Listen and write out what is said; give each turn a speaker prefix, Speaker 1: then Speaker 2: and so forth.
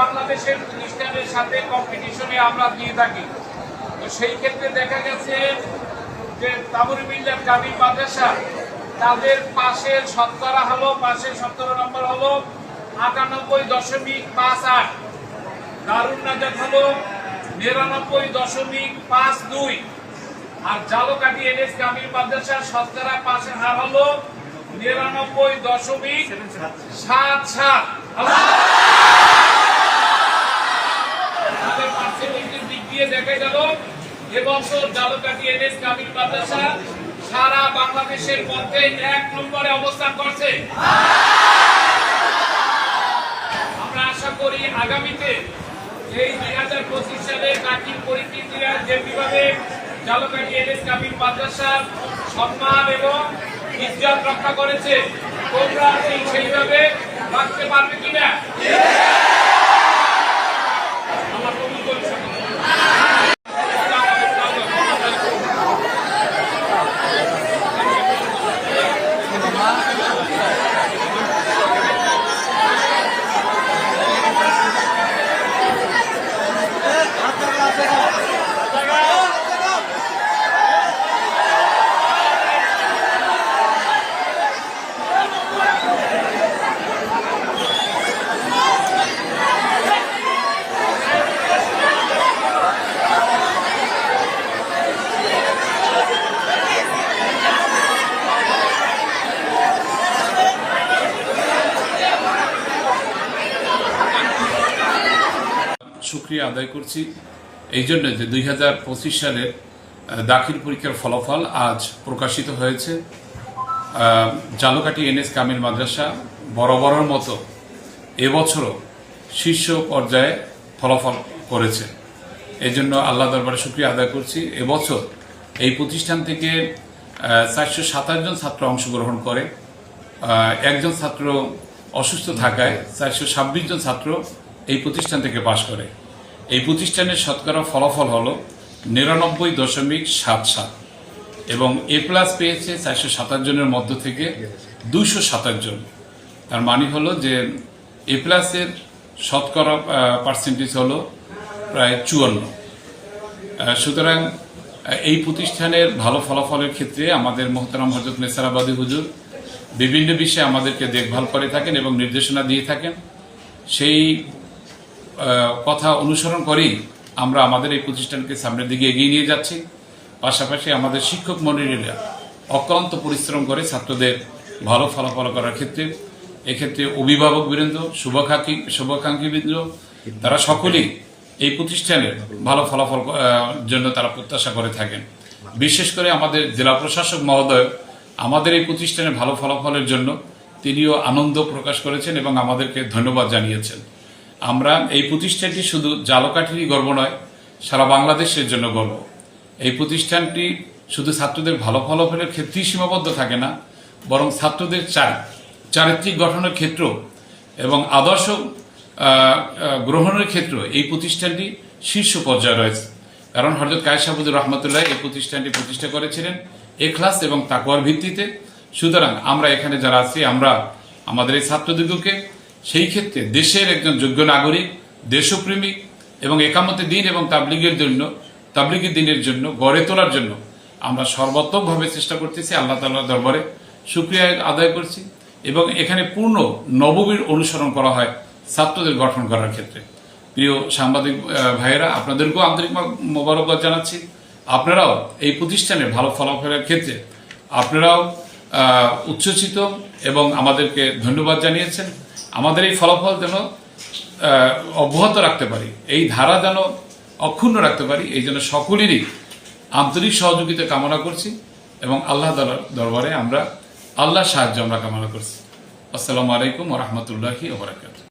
Speaker 1: বাংলাদেশের প্রতিষ্ঠানের সাথে কম্পিটিশনে আমরা দিয়ে থাকি। তো সেই ক্ষেত্রে দেখা গেছে যে তাবরি মিল্লাত কামিল মাদ্রাসা তাদের পাশের শতকরা হলো, পাশের 17 নম্বর হলো 98.58, দারুন নাজাত হলো 99.52, আর জালকাঠি এনএস কামিল মাদ্রাসার শতকরা পাশের হার হলো 99.77। দিক দিয়ে দেখা গেল এবছর জালকাঠি এনএস কামিল মাদ্রাসা সারা বাংলাদেশের মধ্যে 1 নম্বরে অবস্থান করছে। আমরা আশা করি আগামীতে এই 2025 সালে দাখিল পরীক্ষার্থীরা যেভাবে জালকাঠি এনএস কামিল মাদ্রাসার সম্মান এবং ইজ্জত রক্ষা করেছে, তোমরা সেইভাবে রাখতে পারবে কিনা? আমার কবুল করছে।
Speaker 2: শুকরিয়া আদায় করছি এই জন্য যে 2025 সালের দাখিল পরীক্ষার ফলাফল আজ প্রকাশিত হয়েছে। জালকাঠি এনএস কামিল মাদ্রাসা বরাবরের মতো এবছরও শীর্ষ পর্যায়ে ফলাফল করেছে। এই জন্য আল্লাহ দরবারে শুকরিয়া আদায় করছি। এবছর এই প্রতিষ্ঠান থেকে 427 জন ছাত্র অংশগ্রহণ করে। একজন ছাত্র অসুস্থ থাকায় 426 জন ছাত্র এই প্রতিষ্ঠান থেকে পাশ করে। এই প্রতিষ্ঠানের শতকরা ফলাফল হল 99.77 এবং এ প্লাস পেয়েছে 427 জনের মধ্য থেকে 227 জন। তার মানে হলো যে এ প্লাসের শতকরা পার্সেন্টেজ হলো প্রায় 54। সুতরাং এই প্রতিষ্ঠানের ভালো ফলাফলের ক্ষেত্রে আমাদের মোহতারাম হযরত নেসারাবাদী হুজুর বিভিন্ন বিষয়ে আমাদেরকে দেখভাল করে থাকেন এবং নির্দেশনা দিয়ে থাকেন। সেই কথা অনুসরণ করেই আমরা আমাদের এই প্রতিষ্ঠানকে সামনের দিকে এগিয়ে নিয়ে যাচ্ছি। পাশাপাশি আমাদের শিক্ষক মণ্ডলীরা অক্লান্ত পরিশ্রম করে ছাত্রদের ভালো ফলাফল করার ক্ষেত্রে, এক্ষেত্রে অভিভাবক বৃন্দ, শুভাকাঙ্ক্ষী বৃন্দ, তারা সকলেই এই প্রতিষ্ঠানের ভালো ফলাফল জন্য তারা প্রত্যাশা করে থাকেন। বিশেষ করে আমাদের জেলা প্রশাসক মহোদয় আমাদের এই প্রতিষ্ঠানের ভালো ফলাফলের জন্য তিনিও আনন্দ প্রকাশ করেছেন এবং আমাদেরকে ধন্যবাদ জানিয়েছেন। আমরা এই প্রতিষ্ঠানটি শুধু জালকাঠিরই গর্ব নয়, সারা বাংলাদেশের জন্য গর্ব। এই প্রতিষ্ঠানটি শুধু ছাত্রদের ভালো ফলাফলের ক্ষেত্রেই সীমাবদ্ধ থাকে না, বরং ছাত্রদের চারিত্রিক গঠনের ক্ষেত্র এবং আদর্শ গ্রহণের ক্ষেত্র এই প্রতিষ্ঠানটি শীর্ষ পর্যায়ে রয়েছে। কারণ হযরত কায়েস সাহেবুদ্দিন রহমতুল্লাহ এই প্রতিষ্ঠানটি প্রতিষ্ঠা করেছিলেন ইখলাস এবং তাকওয়ার ভিত্তিতে। সুতরাং আমরা এখানে যারা আছি, আমরা আমাদের এই ছাত্রদিগকে সেই ক্ষেত্রে দেশের একজন যোগ্য নাগরিক, দেশপ্রেমিক এবং একামতে দিন এবং তাবলীগী দিনের জন্য গড়ে তোলার জন্য আমরা সর্বাত্মকভাবে চেষ্টা করতেছি। আল্লাহ তাআলার দরবারে শুকরিয়া আদায় করছি এবং এখানে পূর্ণ নববীর অনুসরণ করা হয় ছাত্রদের গঠন করার ক্ষেত্রে। প্রিয় সাংবাদিক ভাইয়েরা, আপনাদেরকেও আন্তরিক মোবারকবাদ জানাচ্ছি। আপনারাও এই প্রতিষ্ঠানের ভালো ফলাফলের ক্ষেত্রে আপনারাও উচ্ছ্বসিত এবং আমাদেরকে ধন্যবাদ জানিয়েছেন। আমাদের এই ফলাফল যেন অব্যাহত রাখতে পারি, এই ধারা যেন অক্ষুণ্ণ রাখতে পারি, এই জন্য সকলেরই আন্তরিক সহযোগিতা কামনা করছি এবং আল্লাহ তাআলার দরবারে আমরা আল্লাহর সাহায্য আমরা কামনা করছি। আসসালামু আলাইকুম ওয়া রাহমাতুল্লাহি ওয়া বারাকাতুহু।